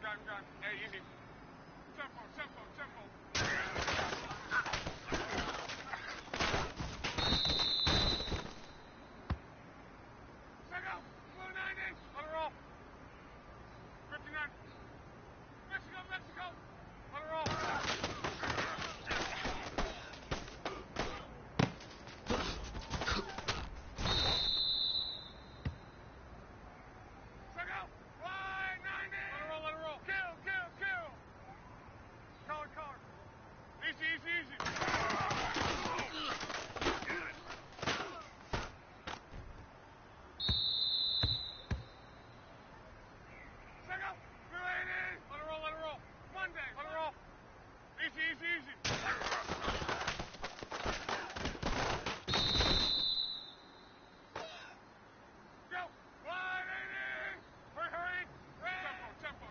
gun. Hey, easy. Tempo. Second, blue 90. Let her roll. 59. Mexico. Let her roll. Second, wide 90. Let her roll. Kill. Color. Easy. Second, blue 80. Let her roll. Monday. Let her roll. Easy. Go. Wide 80. Hurry. Tempo.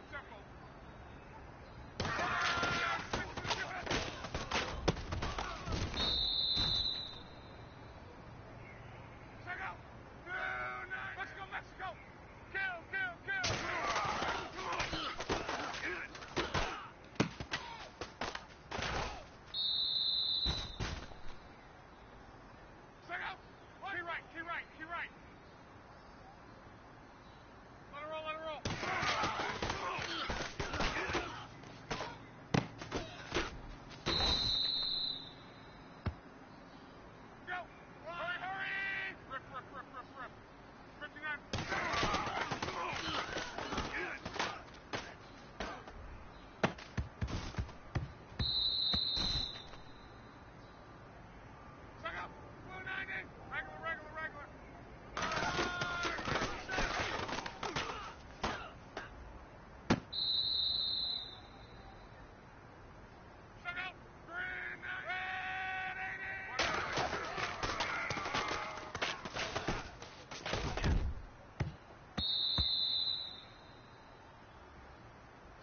Second, blue 9. Let's go, Mexico. Kill. Second, key right. Let her roll. Go. Hurry. Rip. 59. Second, blue 90. Regular. Second, green 90. Red 80.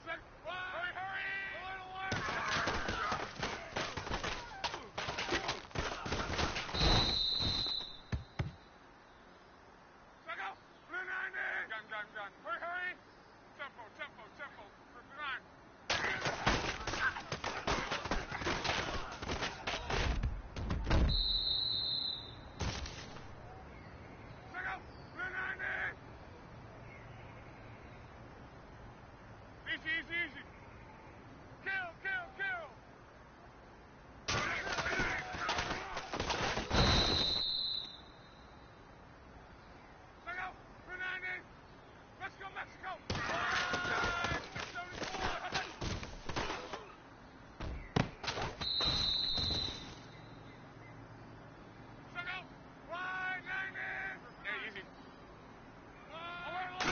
Second, hurry. Alert. Second, blue 90. Gun. Hurry. Tempo. 59. Second, blue 90. Easy. Kill. Second, blue 90. Let's go, Mexico. 674. Second, wide 90. Yeah, easy. Alert.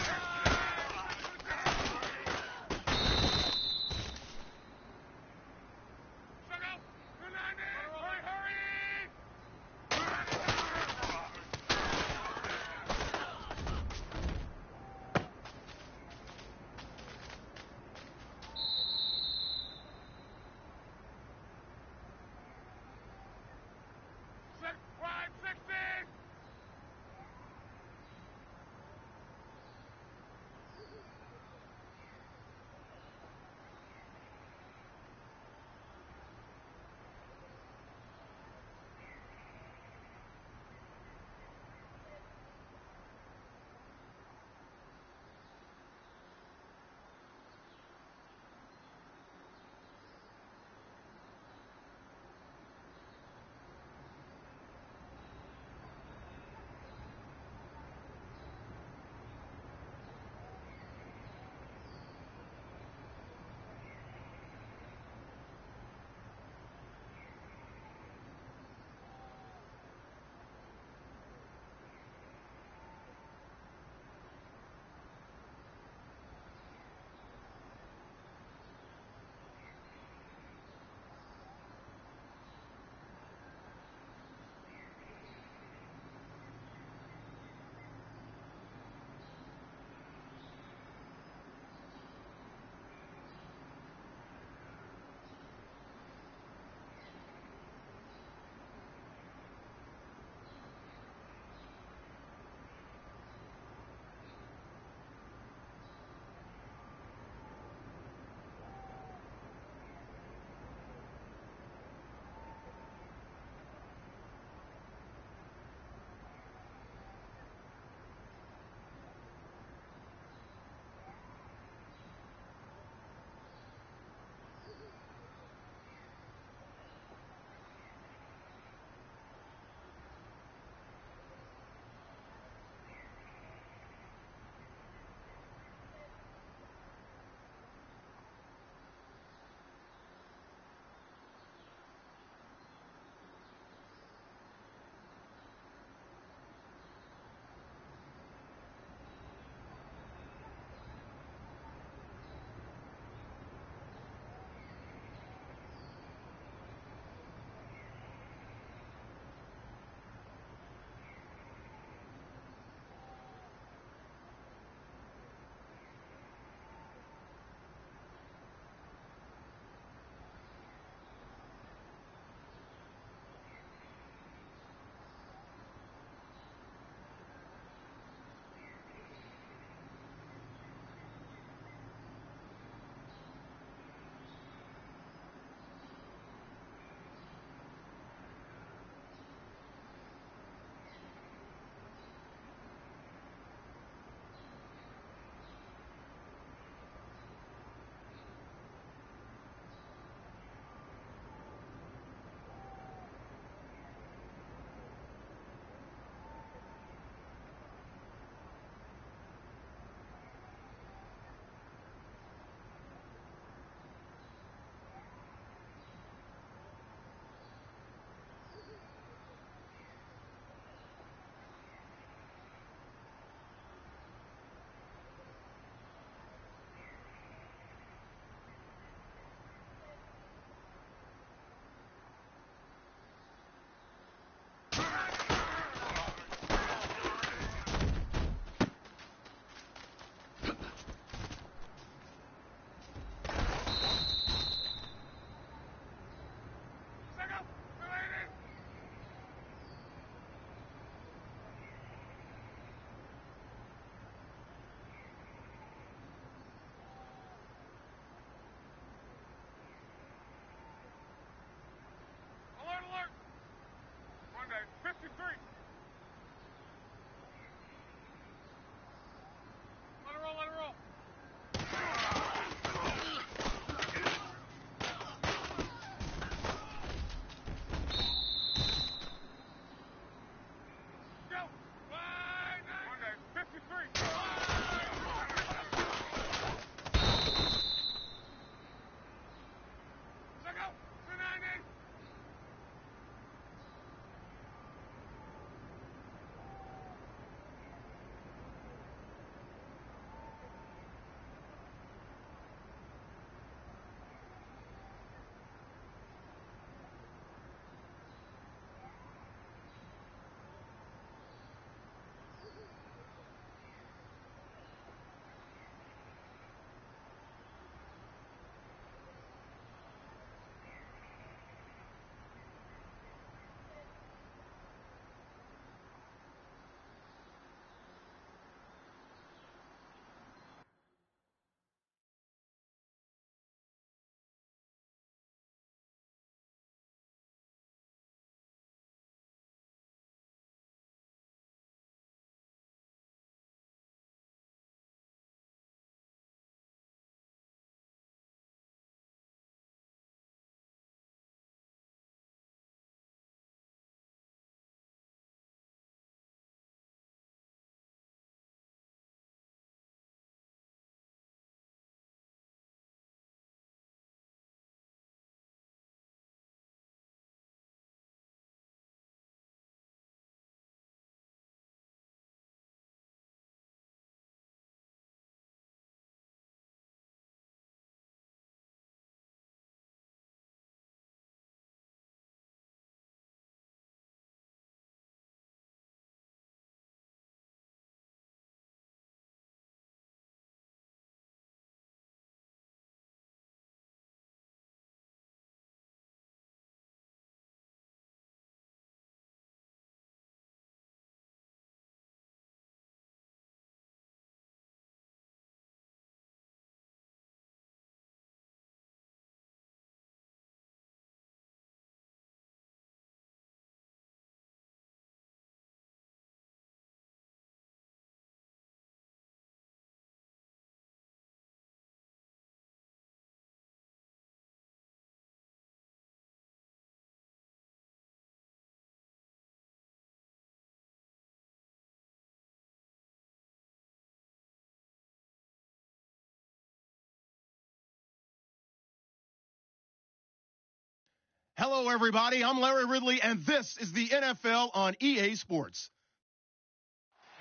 Hello, everybody. I'm Larry Ridley, and this is the NFL on EA Sports.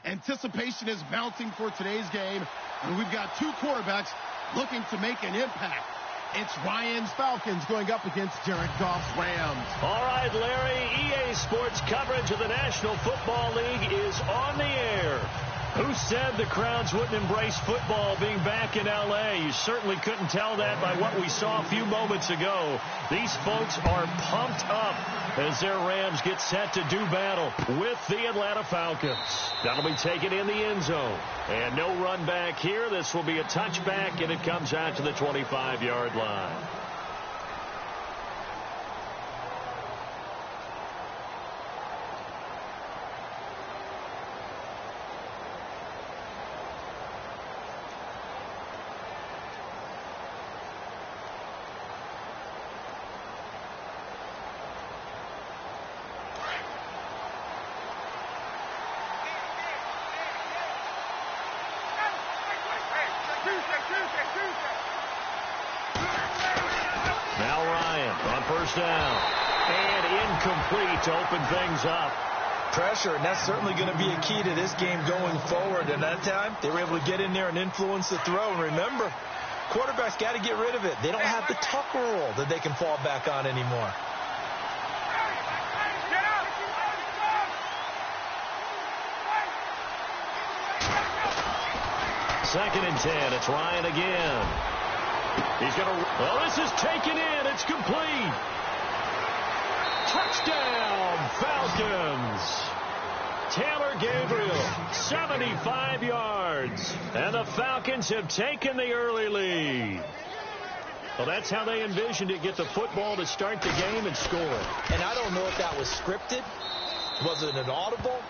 Anticipation is mounting for today's game, and we've got two quarterbacks looking to make an impact. It's Ryan's Falcons going up against Jared Goff's Rams. All right, Larry, EA Sports coverage of the National Football League is on the air. Who said the crowds wouldn't embrace football being back in L.A.? You certainly couldn't tell that by what we saw a few moments ago. These folks are pumped up as their Rams get set to do battle with the Atlanta Falcons. That'll be taken in the end zone. And no run back here. This will be a touchback, and it comes out to the 25-yard line. Now Ryan on first down. And incomplete to open things up. Pressure, and that's certainly going to be a key to this game going forward. And that time, they were able to get in there and influence the throw. And remember, quarterbacks got to get rid of it. They don't have the Tucker rule that they can fall back on anymore. Second and 10. It's Ryan again. He's going to... Well, this is taken in. It's complete. Touchdown, Falcons. Taylor Gabriel, 75 yards. And the Falcons have taken the early lead. Well, that's how they envisioned it. Get the football to start the game and score. And I don't know if that was scripted. Was it an audible?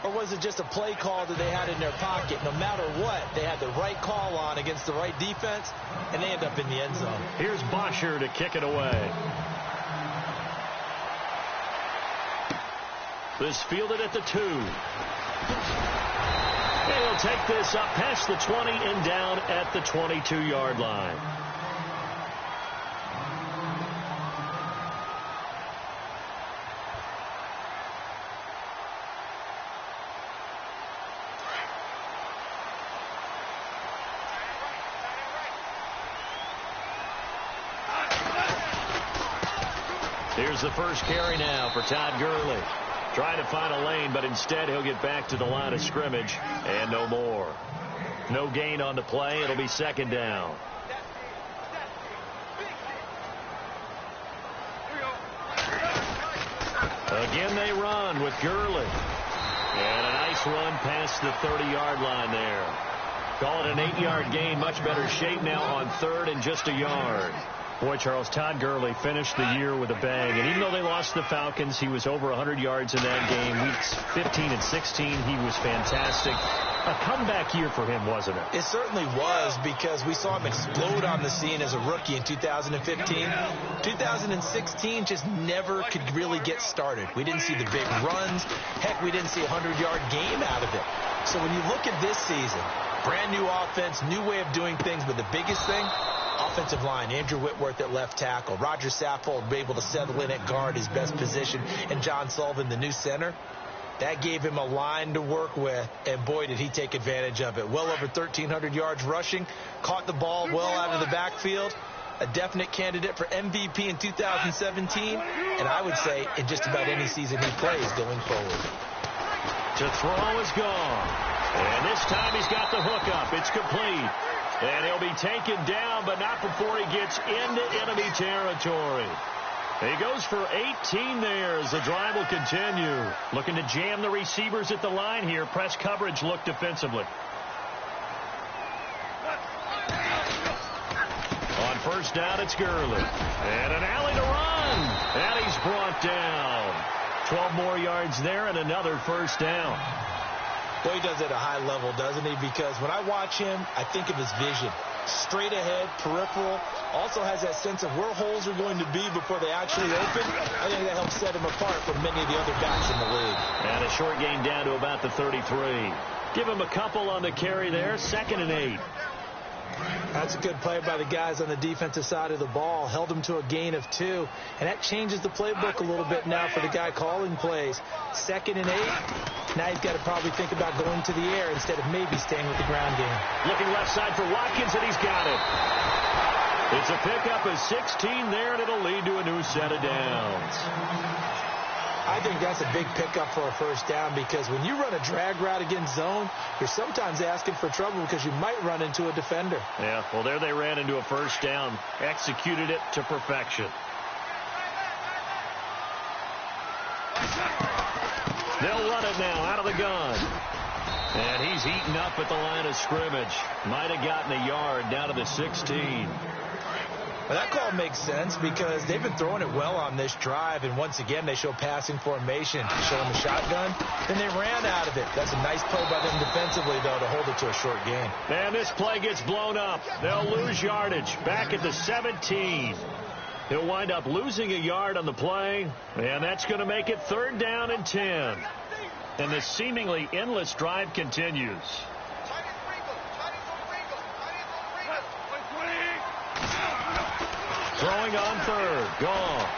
Or was it just a play call that they had in their pocket? No matter what, they had the right call on against the right defense, and they end up in the end zone. Here's Bosher to kick it away. This fielded at the 2. He'll take this up past the 20 and down at the 22-yard line. Here's the first carry now for Todd Gurley. Trying to find a lane, but instead he'll get back to the line of scrimmage and no more. No gain on the play. It'll be second down. Again they run with Gurley. And a nice run past the 30-yard line there. Call it an 8-yard gain. Much better shape now on third and just a yard. Boy, Charles, Todd Gurley finished the year with a bang. And even though they lost the Falcons, he was over 100 yards in that game. Weeks 15 and 16, he was fantastic. A comeback year for him, wasn't it? It certainly was, because we saw him explode on the scene as a rookie in 2015. 2016 just never could really get started. We didn't see the big runs. Heck, we didn't see a 100-yard game out of it. So when you look at this season, brand new offense, new way of doing things, but the biggest thing, offensive line, Andrew Whitworth at left tackle, Roger Saffold able to settle in at guard, his best position, and John Sullivan, the new center. That gave him a line to work with, and boy, did he take advantage of it. Well over 1,300 yards rushing, caught the ball well out of the backfield, a definite candidate for MVP in 2017, and I would say in just about any season he plays going forward. To throw is gone, and this time he's got the hook up. It's complete. And he'll be taken down, but not before he gets into enemy territory. He goes for 18 there as the drive will continue. Looking to jam the receivers at the line here. Press coverage look defensively. On first down, it's Gurley. And an alley to run. And he's brought down. 12 more yards there and another first down. Well, he does it at a high level, doesn't he? Because when I watch him, I think of his vision. Straight ahead, peripheral. Also has that sense of where holes are going to be before they actually open. I think that helps set him apart from many of the other backs in the league. And a short gain down to about the 33. Give him a couple on the carry there. 2nd and 8. That's a good play by the guys on the defensive side of the ball. Held them to a gain of 2. And that changes the playbook a little bit now for the guy calling plays. 2nd and 8. Now he's got to probably think about going to the air instead of maybe staying with the ground game. Looking left side for Watkins, and he's got it. It's a pickup of 16 there, and it'll lead to a new set of downs. I think that's a big pickup for a first down, because when you run a drag route against zone, you're sometimes asking for trouble because you might run into a defender. Yeah, well, there they ran into a first down. Executed it to perfection. They'll run it now out of the gun. And he's eaten up at the line of scrimmage. Might have gotten a yard down to the 16. Well, that call makes sense because they've been throwing it well on this drive, and once again they show passing formation, showing the shotgun. Then they ran out of it. That's a nice play by them defensively, though, to hold it to a short gain. And this play gets blown up. They'll lose yardage back at the 17. He'll wind up losing a yard on the play, and that's going to make it 3rd down and 10. And the seemingly endless drive continues. Throwing on 3rd. Gone.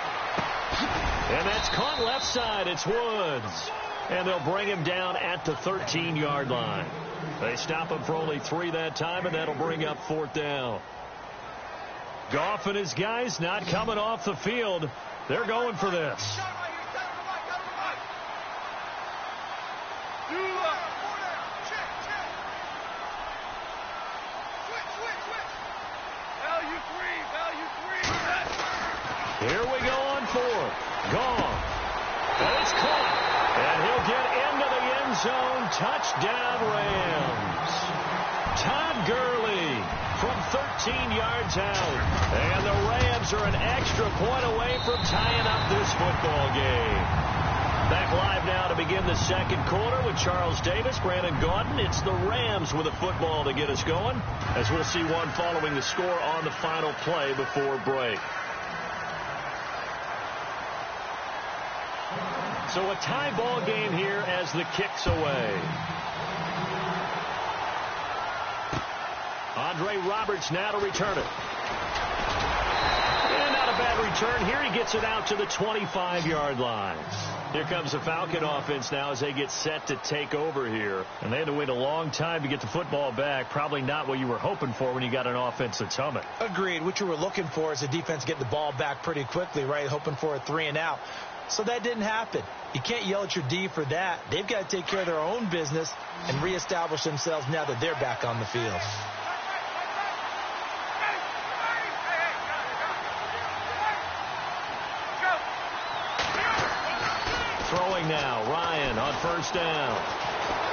And that's caught left side. It's Woods. And they'll bring him down at the 13-yard line. They stop him for only 3 that time, and that'll bring up 4th down. Goff and his guys not coming off the field. They're going for this. Here we go on 4th. Gone. And it's caught. And he'll get into the end zone. Touchdown, Rams. Todd Gurley from 13 yards out. And the Rams are an extra point away from tying up this football game. Back live now to begin the 2nd quarter with Charles Davis, Brandon Gaudin. It's the Rams with a football to get us going, as we'll see one following the score on the final play before break. So a tie ball game here as the kick's away. Andre Roberts now to return it. And not a bad return here. He gets it out to the 25-yard line. Here comes the Falcon offense now as they get set to take over here. And they had to wait a long time to get the football back. Probably not what you were hoping for when you got an offense that's humming. Agreed. What you were looking for is the defense getting the ball back pretty quickly, right? Hoping for a 3 and out. So that didn't happen. You can't yell at your D for that. They've got to take care of their own business and reestablish themselves now that they're back on the field. Throwing now, Ryan on 1st down.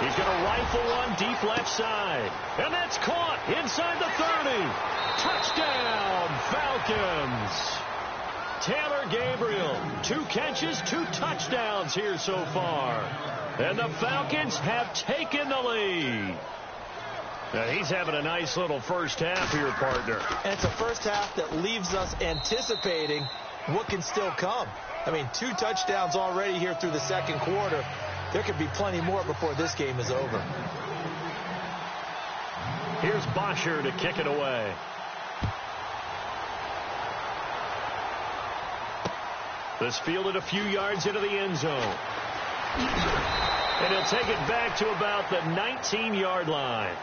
He's going to rifle one deep left side. And that's caught inside the 30. Touchdown, Falcons. Taylor Gabriel, 2 catches, 2 touchdowns here so far. And the Falcons have taken the lead. Now he's having a nice little first half here, partner. And it's a first half that leaves us anticipating what can still come. I mean, 2 touchdowns already here through the 2nd quarter. There could be plenty more before this game is over. Here's Bosher to kick it away. This fielded a few yards into the end zone. And he'll take it back to about the 19-yard line.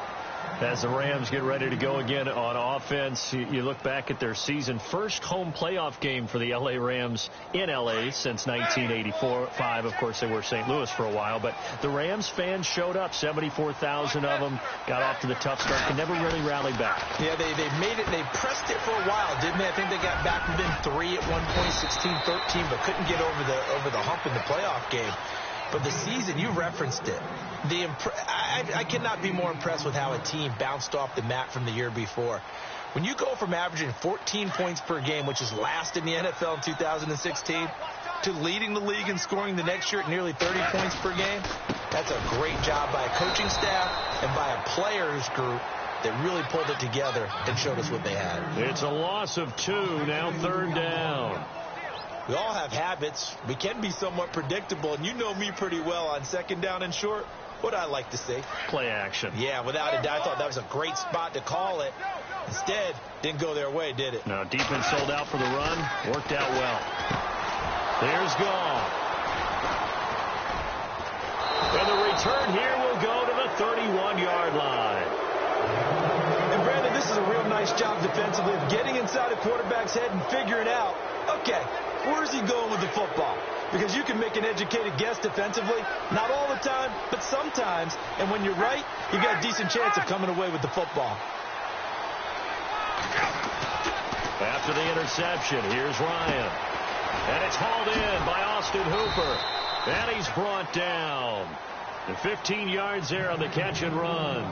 As the Rams get ready to go again on offense, you look back at their season first home playoff game for the L.A. Rams in L.A. since 1984-5. Of course, they were St. Louis for a while, but the Rams fans showed up, 74,000 of them, got off to the tough start, could never really rally back. Yeah, they made it, they pressed it for a while, didn't they? I think they got back within 3 at one point, 16-13, but couldn't get over the hump in the playoff game. But the season, you referenced it. I cannot be more impressed with how a team bounced off the mat from the year before. When you go from averaging 14 points per game, which is last in the NFL in 2016, to leading the league in scoring the next year at nearly 30 points per game, that's a great job by a coaching staff and by a players group that really pulled it together and showed us what they had. It's a loss of 2, now 3rd down. We all have habits. We can be somewhat predictable, and you know me pretty well on 2nd down and short. What I like to see. Play action. Yeah, without a doubt. I thought that was a great spot to call it. Instead, didn't go their way, did it? No, defense sold out for the run. Worked out well. There's Gall. And the return here will go to the 31-yard line. And Brandon, this is a real nice job defensively of getting inside a quarterback's head and figuring out, okay, where's he going with the football? Because you can make an educated guess defensively, not all the time, but sometimes. And when you're right, you've got a decent chance of coming away with the football. After the interception, here's Ryan. And it's hauled in by Austin Hooper. And he's brought down. The 15 yards there on the catch and run.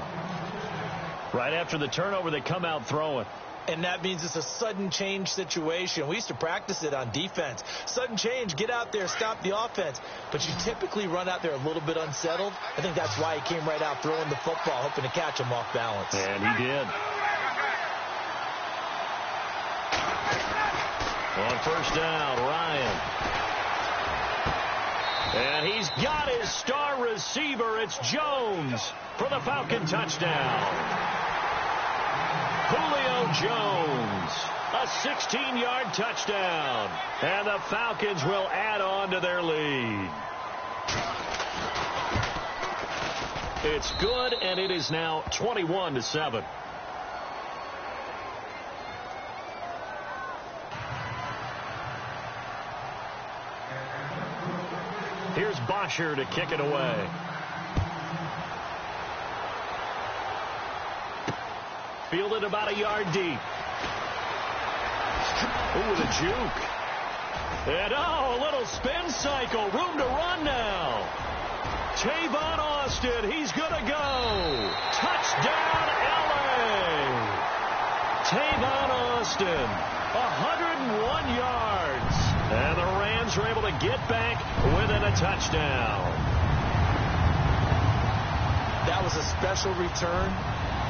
Right after the turnover, they come out throwing. And that means it's a sudden change situation. We used to practice it on defense. Sudden change, get out there, stop the offense. But you typically run out there a little bit unsettled. I think that's why he came right out throwing the football, hoping to catch him off balance. And he did. On first down, Ryan. And he's got his star receiver. It's Jones for the Falcon touchdown. Julio Jones, a 16-yard touchdown. And the Falcons will add on to their lead. It's good, and it is now 21-7. Here's Bosher to kick it away. Fielded about a yard deep. Ooh, with a juke. And, a little spin cycle. Room to run now. Tavon Austin, he's going to go. Touchdown, L.A. Tavon Austin, 101 yards. And the Rams are able to get back within a touchdown. That was a special return,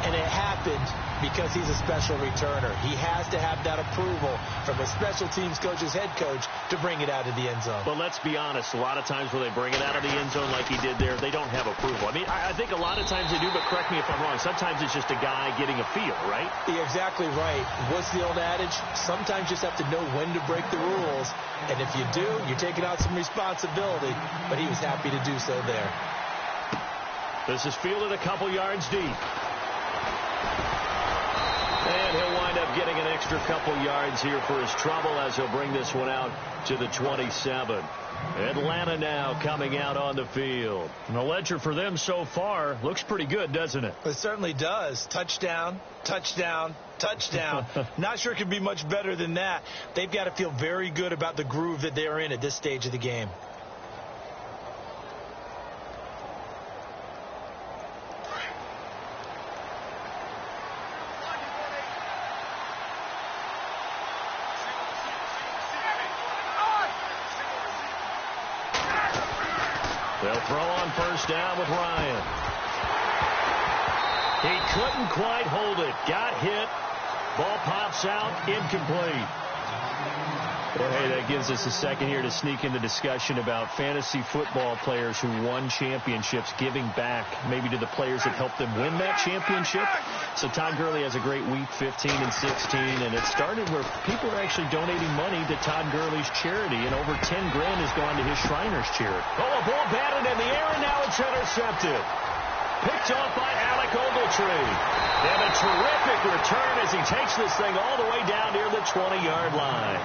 and it happened because he's a special returner. He has to have that approval from his special teams coach's head coach to bring it out of the end zone. But let's be honest, a lot of times when they bring it out of the end zone like he did there, they don't have approval. I mean, I think a lot of times they do, but correct me if I'm wrong. Sometimes it's just a guy getting a feel, right? You're exactly right. What's the old adage? Sometimes you just have to know when to break the rules. And if you do, you're taking out some responsibility. But he was happy to do so there. This is fielded a couple yards deep. And he'll wind up getting an extra couple yards here for his trouble as he'll bring this one out to the 27. Atlanta now coming out on the field. And the ledger for them so far looks pretty good, doesn't it? It certainly does. Touchdown, touchdown, touchdown. Not sure it could be much better than that. They've got to feel very good about the groove that they're in at this stage of the game. They'll throw on first down with Ryan. He couldn't quite hold it. Got hit. Ball pops out. Incomplete. Well, hey, that gives us a second here to sneak in the discussion about fantasy football players who won championships, giving back maybe to the players that helped them win that championship. So Todd Gurley has a great week 15 and 16, and it started where people are actually donating money to Todd Gurley's charity, and over 10 grand has gone to his Shriners charity. Oh, a ball batted in the air, and now it's intercepted. Picked off by Alec Ogletree. And a terrific return as he takes this thing all the way down near the 20-yard line.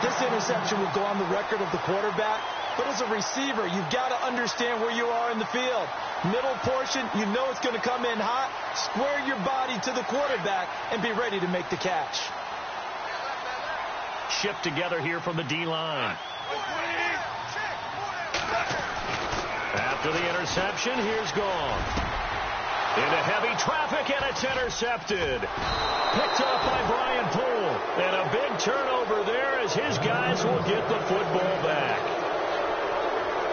This interception will go on the record of the quarterback, but as a receiver, you've got to understand where you are in the field. Middle portion, you know it's going to come in hot. Square your body to the quarterback and be ready to make the catch. Shipped together here from the D-line. After the interception, here's Gall. Into heavy traffic, and it's intercepted. Picked off by Brian Poole. And a big turnover there as his guys will get the football back.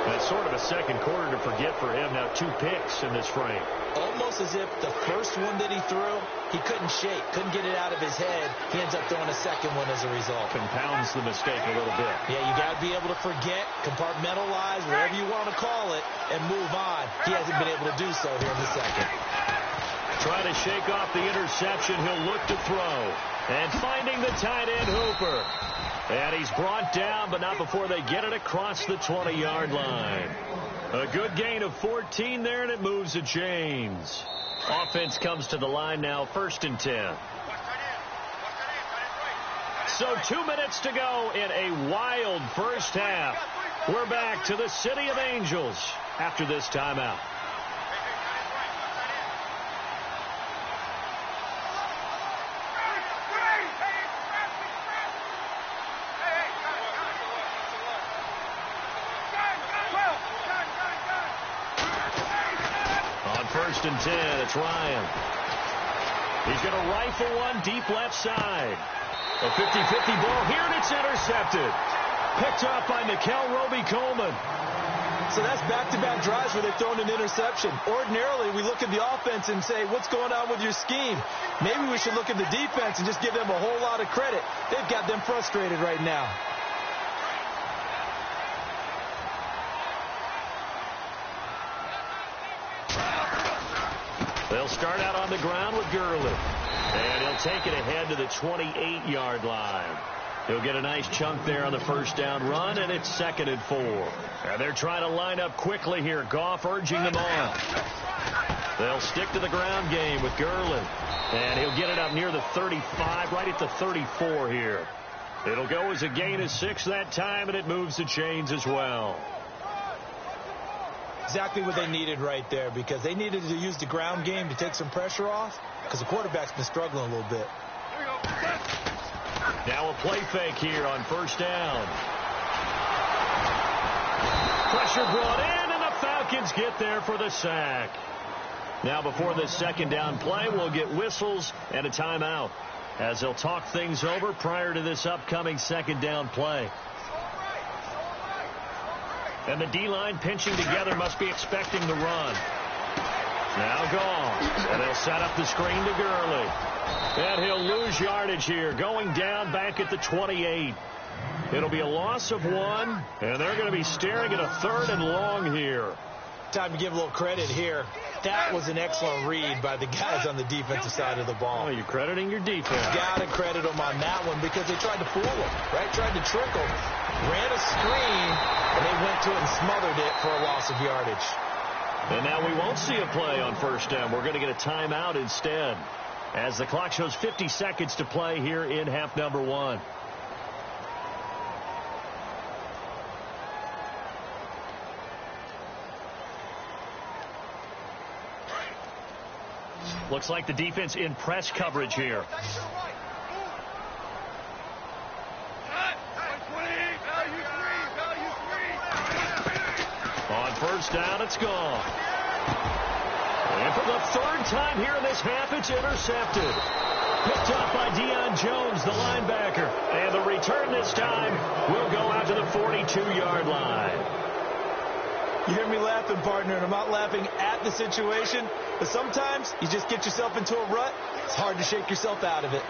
That's sort of a second quarter to forget for him. Now 2 picks in this frame. Almost as if the first one that he threw, he couldn't shake, couldn't get it out of his head. He ends up throwing a second one as a result. Compounds the mistake a little bit. Yeah, you got to be able to forget, compartmentalize, whatever you want to call it, and move on. He hasn't been able to do so here in the second. Trying to shake off the interception. He'll look to throw. And finding the tight end, Hooper. And he's brought down, but not before they get it across the 20-yard line. A good gain of 14 there, and it moves the chains. Offense comes to the line now, 1st and 10. So 2 minutes to go in a wild first half. We're back to the City of Angels after this timeout. On 1st and 10, it's Ryan. He's going to rifle one deep left side. A 50-50 ball here, and it's intercepted. Picked up by Mikel Roby-Coleman. So that's back-to-back drives where they've thrown an interception. Ordinarily, we look at the offense and say, what's going on with your scheme? Maybe we should look at the defense and just give them a whole lot of credit. They've got them frustrated right now. They'll start out on the ground with Gurley. And he'll take it ahead to the 28-yard line. He'll get a nice chunk there on the first down run, and it's 2nd and 4. And they're trying to line up quickly here. Goff urging them on. They'll stick to the ground game with Gurley. And he'll get it up near the 35, right at the 34 here. It'll go as a gain of 6 that time, and it moves the chains as well. Exactly what they needed right there, because they needed to use the ground game to take some pressure off, because the quarterback's been struggling a little bit. Now a play fake here on first down. Pressure brought in, and the Falcons get there for the sack. Now before this second down play, we'll get whistles and a timeout as they'll talk things over prior to this upcoming second down play. And the D-line pinching together must be expecting the run. Now gone. And they'll set up the screen to Gurley. And he'll lose yardage here, going down back at the 28. It'll be a loss of 1, and they're going to be staring at a 3rd and long here. Time to give a little credit here. That was an excellent read by the guys on the defensive side of the ball. Oh, you're crediting your defense. Got to credit them on that one because they tried to fool them, right? Tried to trick them. Ran a screen, and they went to it and smothered it for a loss of yardage. And now we won't see a play on first down. We're going to get a timeout instead as the clock shows 50 seconds to play here in half number 1. Looks like the defense in press coverage here. On first down, it's gone. And for the 3rd time here in this half, it's intercepted. Picked up by Deion Jones, the linebacker. And the return this time will go out to the 42-yard line. You hear me laughing, partner, and I'm not laughing at the situation, but sometimes you just get yourself into a rut. It's hard to shake yourself out of it.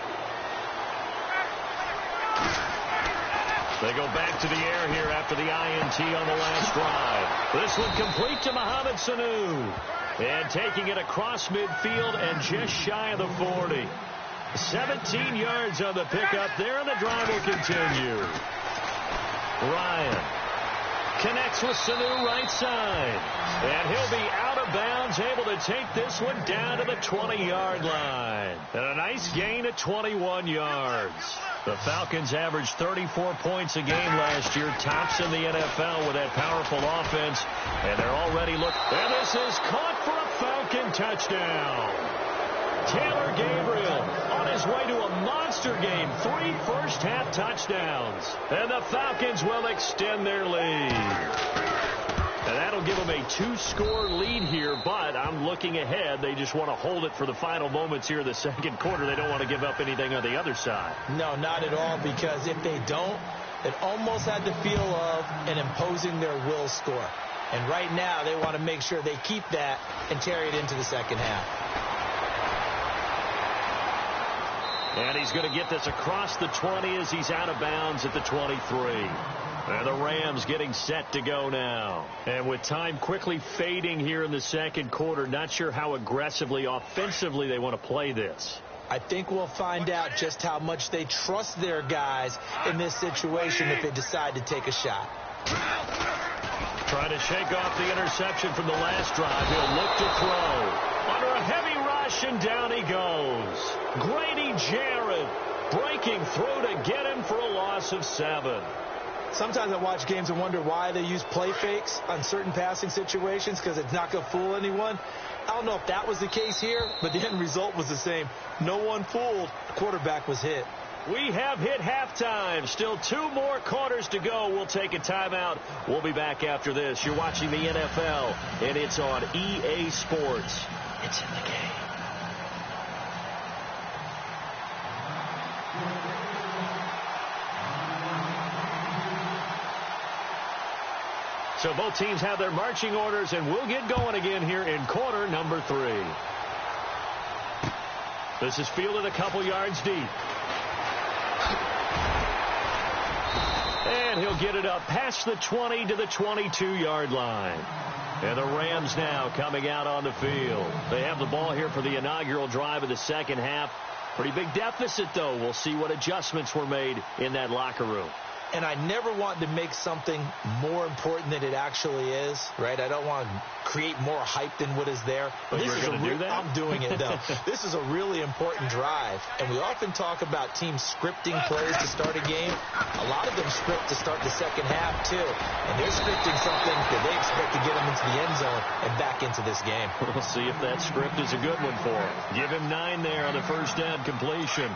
They go back to the air here after the INT on the last drive. This one complete to Mohamed Sanu. And taking it across midfield and just shy of the 40. 17 yards on the pickup there, and the drive will continue. Ryan connects with Sanu right side. And he'll be out of bounds, able to take this one down to the 20-yard line. And a nice gain of 21 yards. The Falcons averaged 34 points a game last year, tops in the NFL with that powerful offense. And they're already and this is caught for a Falcon touchdown. Taylor Gabriel on his way to a monster game, 3 first-half touchdowns. And the Falcons will extend their lead. And that'll give them a 2-score lead here, but I'm looking ahead. They just want to hold it for the final moments here in the second quarter. They don't want to give up anything on the other side. No, not at all, because if they don't, It almost had the feel of an imposing their will score. And right now, they want to make sure they keep that and carry it into the second half. And he's going to get this across the 20 as he's out of bounds at the 23. And the Rams getting set to go now. And with time quickly fading here in the second quarter, not sure how aggressively, offensively they want to play this. I think we'll find out just how much they trust their guys in this situation if they decide to take a shot. Trying to shake off the interception from the last drive. He'll look to throw. Under a heavy rush, and down he goes. Grady Jarrett breaking through to get him for a loss of 7. Sometimes I watch games and wonder why they use play fakes on certain passing situations, because it's not going to fool anyone. I don't know if that was the case here, but the end result was the same. No one fooled. The quarterback was hit. We have hit halftime. Still 2 more quarters to go. We'll take a timeout. We'll be back after this. You're watching the NFL, and it's on EA Sports. It's in the game. So both teams have their marching orders, and we'll get going again here in quarter number 3. This is fielded a couple yards deep. And he'll get it up past the 20 to the 22-yard line. And the Rams now coming out on the field. They have the ball here for the inaugural drive of the second half. Pretty big deficit, though. We'll see what adjustments were made in that locker room. And I never want to make something more important than it actually is, right? I don't want to create more hype than what is there. But you're going to do that? I'm doing it, though. This is a really important drive. And we often talk about teams scripting plays to start a game. A lot of them script to start the second half, too. And they're scripting something that they expect to get them into the end zone and back into this game. We'll see if that script is a good one for him. Give him 9 there on the first down completion.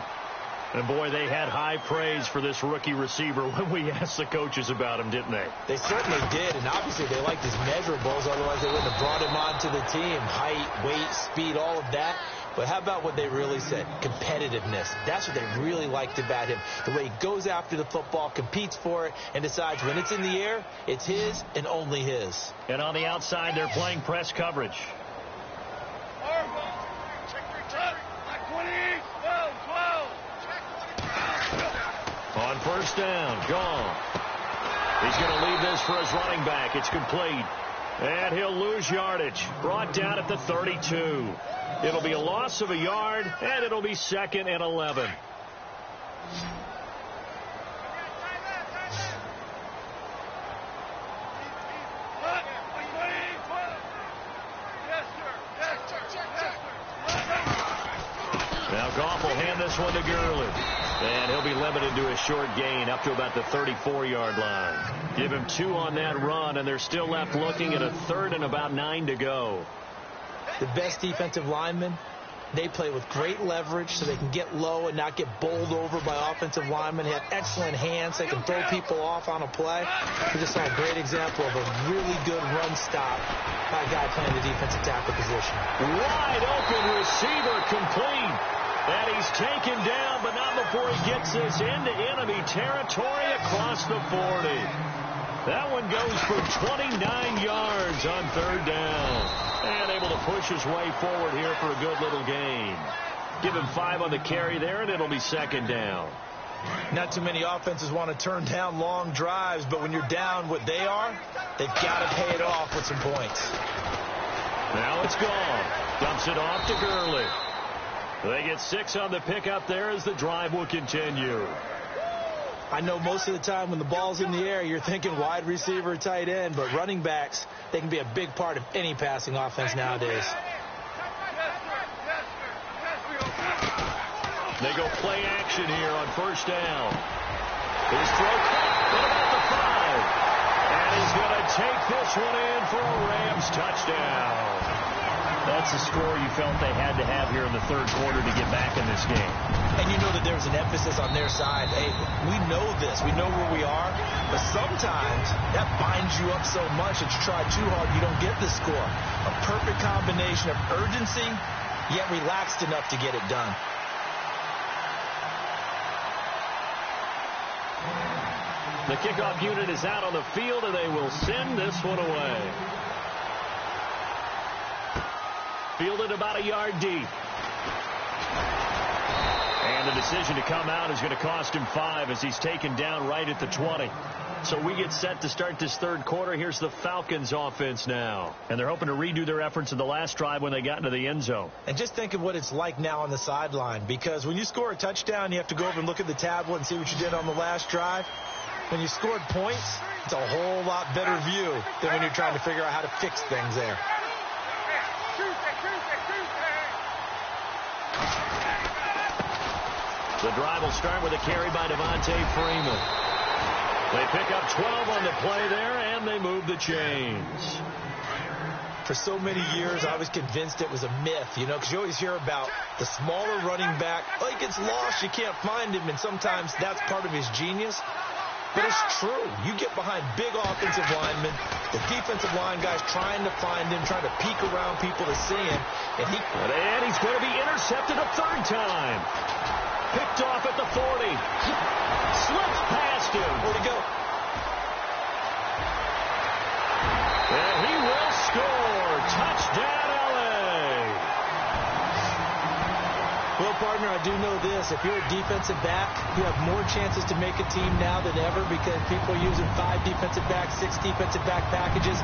And, boy, they had high praise for this rookie receiver when we asked the coaches about him, didn't they? They certainly did, and obviously they liked his measurables. Otherwise, they wouldn't have brought him onto the team. Height, weight, speed, all of that. But how about what they really said? Competitiveness. That's what they really liked about him. The way he goes after the football, competes for it, and decides when it's in the air, it's his and only his. And on the outside, they're playing press coverage. On first down, gone. He's going to leave this for his running back. It's complete. And he'll lose yardage. Brought down at the 32. It'll be a loss of a yard, and it'll be 2nd and 11. Now Goff will hand this one to Gurley. And he'll be limited to a short gain up to about the 34-yard line. Give him 2 on that run, and they're still left looking at a 3rd and about 9 to go. The best defensive linemen, they play with great leverage so they can get low and not get bowled over by offensive linemen. They have excellent hands. They can throw people off on a play. We just saw a great example of a really good run stop by a guy playing the defensive tackle position. Wide open receiver complete. And he's taken down, but not before he gets this into enemy territory across the 40. That one goes for 29 yards on 3rd down. And able to push his way forward here for a good little gain. Give him 5 on the carry there, and it'll be 2nd down. Not too many offenses want to turn down long drives, but when you're down what they are, they've got to pay it off with some points. Now it's gone. Dumps it off to Gurley. They get 6 on the pickup there as the drive will continue. I know most of the time when the ball's in the air, you're thinking wide receiver, tight end, but running backs, they can be a big part of any passing offense nowadays. They go play action here on first down. His throw caught at the 5. And he's going to take this one in for a Rams touchdown. That's the score you felt they had to have here in the 3rd quarter to get back in this game. And you know that there's an emphasis on their side. Hey, we know this. We know where we are. But sometimes that binds you up so much that you try too hard, you don't get the score. A perfect combination of urgency, yet relaxed enough to get it done. The kickoff unit is out on the field, and they will send this one away. Fielded about a yard deep. And the decision to come out is going to cost him 5 as he's taken down right at the 20. So we get set to start this third quarter. Here's the Falcons offense now. And they're hoping to redo their efforts in the last drive when they got into the end zone. And just think of what it's like now on the sideline, because when you score a touchdown, you have to go over and look at the tablet and see what you did on the last drive. When you scored points, it's a whole lot better view than when you're trying to figure out how to fix things there. The drive will start with a carry by Devontae Freeman. They pick up 12 on the play there, and they move the chains. For so many years, I was convinced it was a myth, because you always hear about the smaller running back. Oh, he gets lost, you can't find him, and sometimes that's part of his genius. But it's true. You get behind big offensive linemen, the defensive line guys trying to find him, trying to peek around people to see him, and he's going to be intercepted a third time. Picked off at the 40. Slips past him. Where'd he go? And he will score. Touchdown, L.A. Well, partner, I do know this. If you're a defensive back, you have more chances to make a team now than ever because people are using 5 defensive backs, 6 defensive back packages.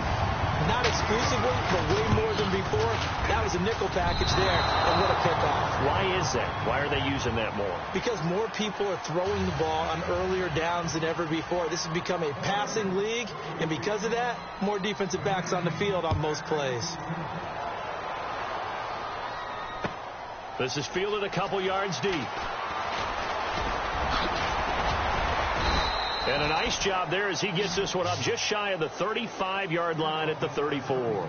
Not exclusively, but way more than before. That was a nickel package there, and what a pickoff. Why is that? Why are they using that more? Because more people are throwing the ball on earlier downs than ever before. This has become a passing league, and because of that, more defensive backs on the field on most plays. This is fielded a couple yards deep. And a nice job there as he gets this one up just shy of the 35-yard line at the 34.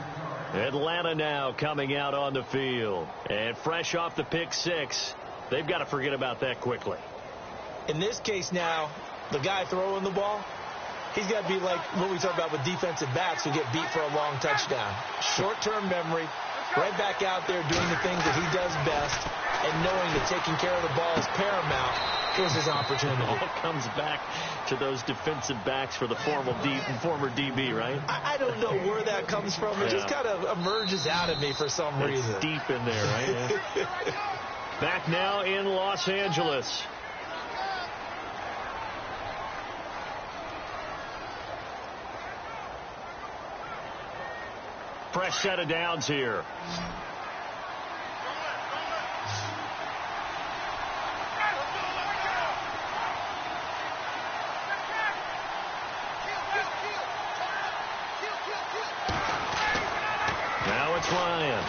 Atlanta now coming out on the field. And fresh off the pick 6, they've got to forget about that quickly. In this case now, the guy throwing the ball, he's got to be like what we talk about with defensive backs who get beat for a long touchdown. Short-term memory, right back out there doing the things that he does best, and knowing that taking care of the ball is paramount. Here's his opportunity. It all comes back to those defensive backs for the former DB, right? I don't know where that comes from. It just kind of emerges out of me for some reason. It's deep in there, right? Yeah. Back now in Los Angeles. Fresh set of downs here. Now it's Ryan.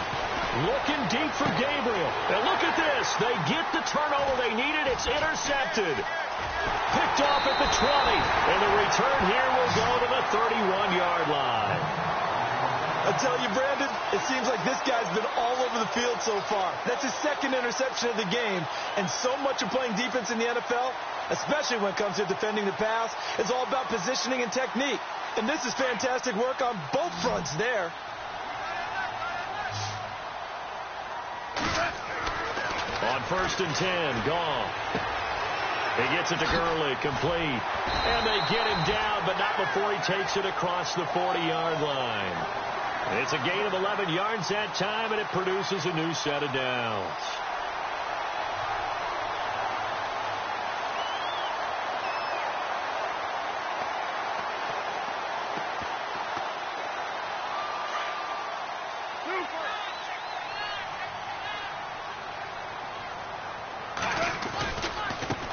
Looking deep for Gabriel. And look at this. They get the turnover they needed. It's intercepted. Picked off at the 20. And the return here will go to the 31-yard line. I tell you, Brandon, it seems like this guy's been all over the field so far. That's his second interception of the game. And so much of playing defense in the NFL, especially when it comes to defending the pass, is all about positioning and technique. And this is fantastic work on both fronts there. On 1st and 10, Goff. He gets it to Gurley, complete. And they get him down, but not before he takes it across the 40-yard line. It's a gain of 11 yards that time, and it produces a new set of downs.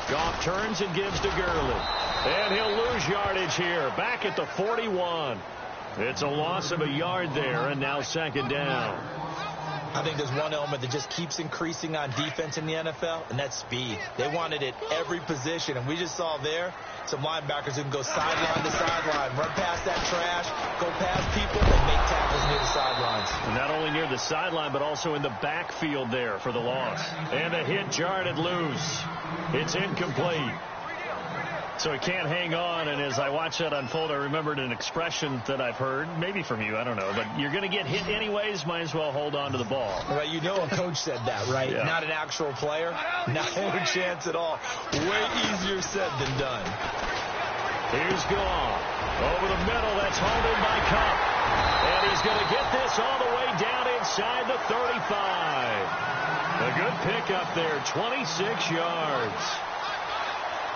Goff turns and gives to Gurley. And he'll lose yardage here, back at the 41. It's a loss of a yard there, and now second down. I think there's one element that just keeps increasing on defense in the NFL, and that's speed. They want it at every position, and we just saw there some linebackers who can go sideline to sideline, run past that trash, go past people, and make tackles near the sidelines. Not only near the sideline, but also in the backfield there for the loss. And the hit jarred loose. It's incomplete. So he can't hang on, and as I watched that unfold, I remembered an expression that I've heard, maybe from you, I don't know, but you're going to get hit anyways, might as well hold on to the ball. Right, you know a coach said that, right? Yeah. Not an actual player. Not a chance at all. Way easier said than done. Here's Goff. Over the middle, that's hauled in by Cup. And he's going to get this all the way down inside the 35. A good pickup there, 26 yards.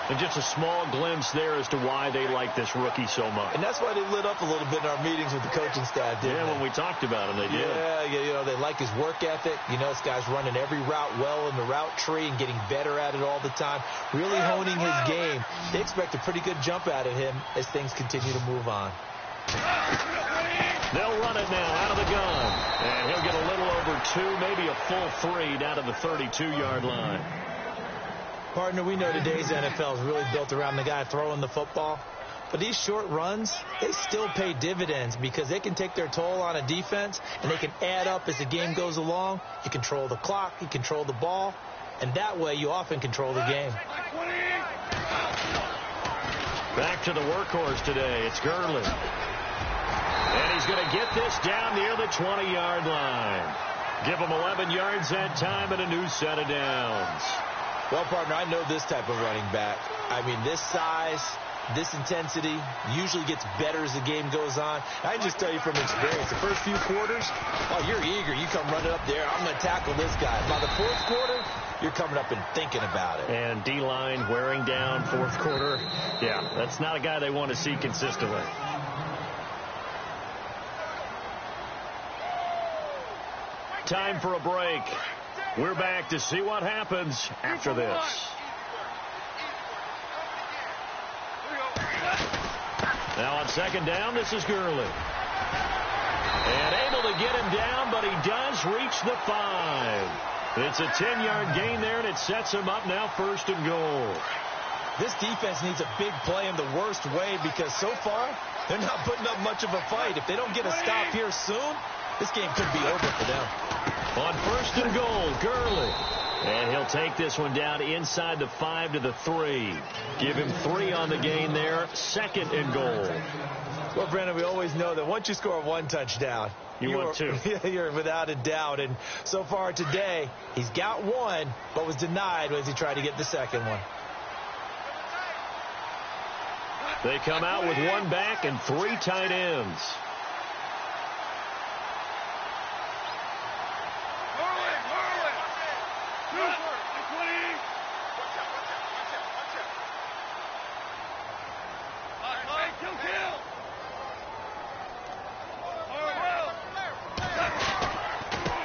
And just a small glimpse there as to why they like this rookie so much. And that's why they lit up a little bit in our meetings with the coaching staff, didn't they? When we talked about him, they did. Yeah, they like his work ethic. This guy's running every route well in the route tree and getting better at it all the time, really honing his game. They expect a pretty good jump out of him as things continue to move on. They'll run it now out of the gun. And he'll get a little over 2, maybe a full 3 down to the 32-yard line. Partner, we know today's NFL is really built around the guy throwing the football. But these short runs, they still pay dividends because they can take their toll on a defense, and they can add up as the game goes along. You control the clock, you control the ball, and that way you often control the game. Back to the workhorse today. It's Gurley. And he's going to get this down near the 20-yard line. Give him 11 yards that time and a new set of downs. Well, partner, I know this type of running back. I mean, this size, this intensity usually gets better as the game goes on. I can just tell you from experience, the first few quarters, you're eager. You come running up there. I'm going to tackle this guy. By the fourth quarter, you're coming up and thinking about it. And D-line wearing down fourth quarter. Yeah, that's not a guy they want to see consistently. Time for a break. We're back to see what happens after this. Now on second down, this is Gurley. And able to get him down, but he does reach the 5. It's a 10-yard gain there, and it sets him up now 1st and goal. This defense needs a big play in the worst way because so far, they're not putting up much of a fight. If they don't get a stop here soon, this game could be over for them. On 1st and goal, Gurley. And he'll take this one down inside the 5 to the 3. Give him 3 on the gain there. 2nd and goal. Well, Brandon, we always know that once you score 1 touchdown, you want 2. You're without a doubt. And so far today, he's got 1, but was denied as he tried to get the second one. They come out with 1 back and 3 tight ends.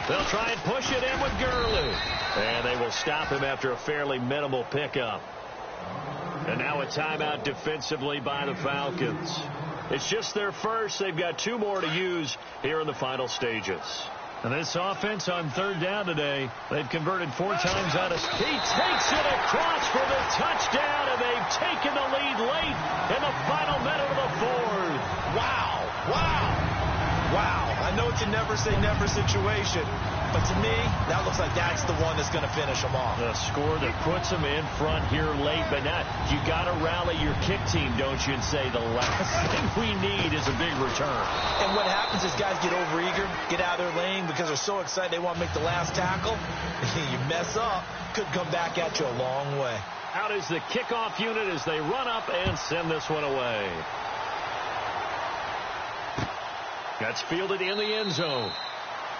They'll try and push it in with Gurley. And they will stop him after a fairly minimal pickup. And now a timeout defensively by the Falcons. It's just their first. They've got 2 more to use here in the final stages. And this offense on 3rd down today, they've converted 4 times out of... He takes it across for the touchdown, and they've taken the lead late in the final minute of the 4th. Wow. Wow. Wow. I know it's a never-say-never situation, but to me, that looks like that's the one that's going to finish them off. A score that puts them in front here late, but not. You got to rally your kick team, don't you, and say the last thing we need is a big return. And what happens is guys get overeager, get out of their lane because they're so excited they want to make the last tackle. You mess up, could come back at you a long way. Out is the kickoff unit as they run up and send this one away. That's fielded in the end zone.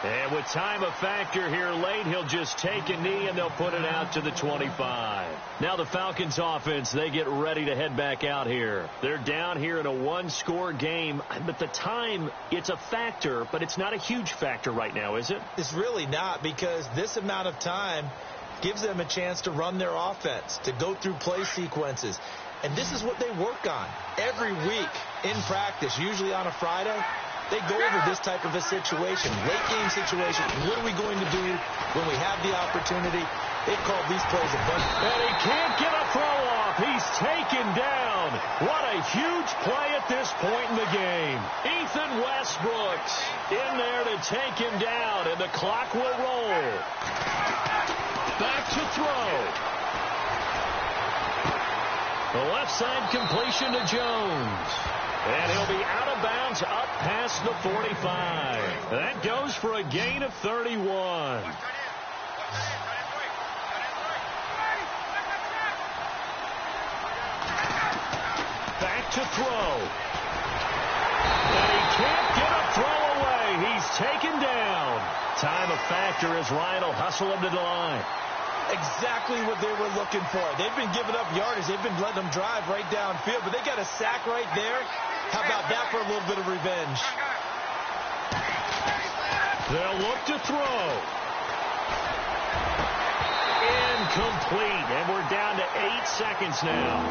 And with time a factor here late, he'll just take a knee and they'll put it out to the 25. Now the Falcons offense, they get ready to head back out here. They're down here in a 1-score game. But the time, it's a factor, but it's not a huge factor right now, is it? It's really not, because this amount of time gives them a chance to run their offense, to go through play sequences. And this is what they work on every week in practice, usually on a Friday. They go over this type of a situation, late game situation. What are we going to do when we have the opportunity? They've called these plays a bunch. And he can't get a throw off. He's taken down. What a huge play at this point in the game. Ethan Westbrook's in there to take him down, and the clock will roll. Back to throw. The left side completion to Jones. And he'll be out of bounds up past the 45. That goes for a gain of 31. Back to to throw. And he can't get a throw away. He's taken down. Time of factor as Ryan will hustle him to the line. Exactly what they were looking for. They've been giving up yardage. They've been letting them drive right downfield, but they got a sack right there. How about that for a little bit of revenge? They'll look to throw. Incomplete, and we're down to 8 seconds now.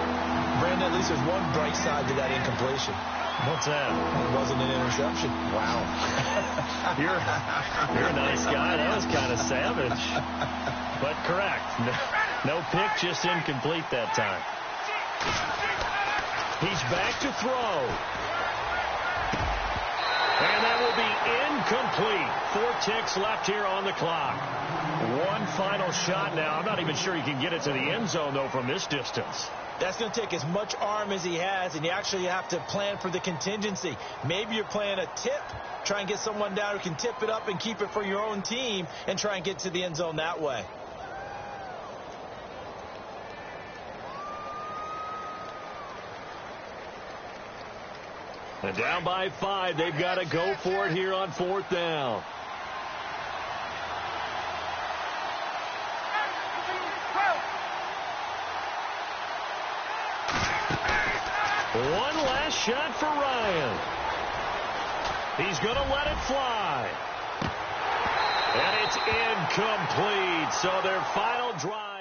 Brandon, at least there's one bright side to that incompletion. What's that? It wasn't an interception. Wow. You're a nice guy. That was kind of savage. But correct. No pick, just incomplete that time. He's back to throw. And that will be incomplete. 4 ticks left here on the clock. One final shot now. I'm not even sure he can get it to the end zone, though, from this distance. That's going to take as much arm as he has, and you actually have to plan for the contingency. Maybe you're playing a tip. Try and get someone down who can tip it up and keep it for your own team and try and get to the end zone that way. And down by 5, they've got to go for it here on 4th down. One last shot for Ryan. He's going to let it fly. And it's incomplete. So their final drive.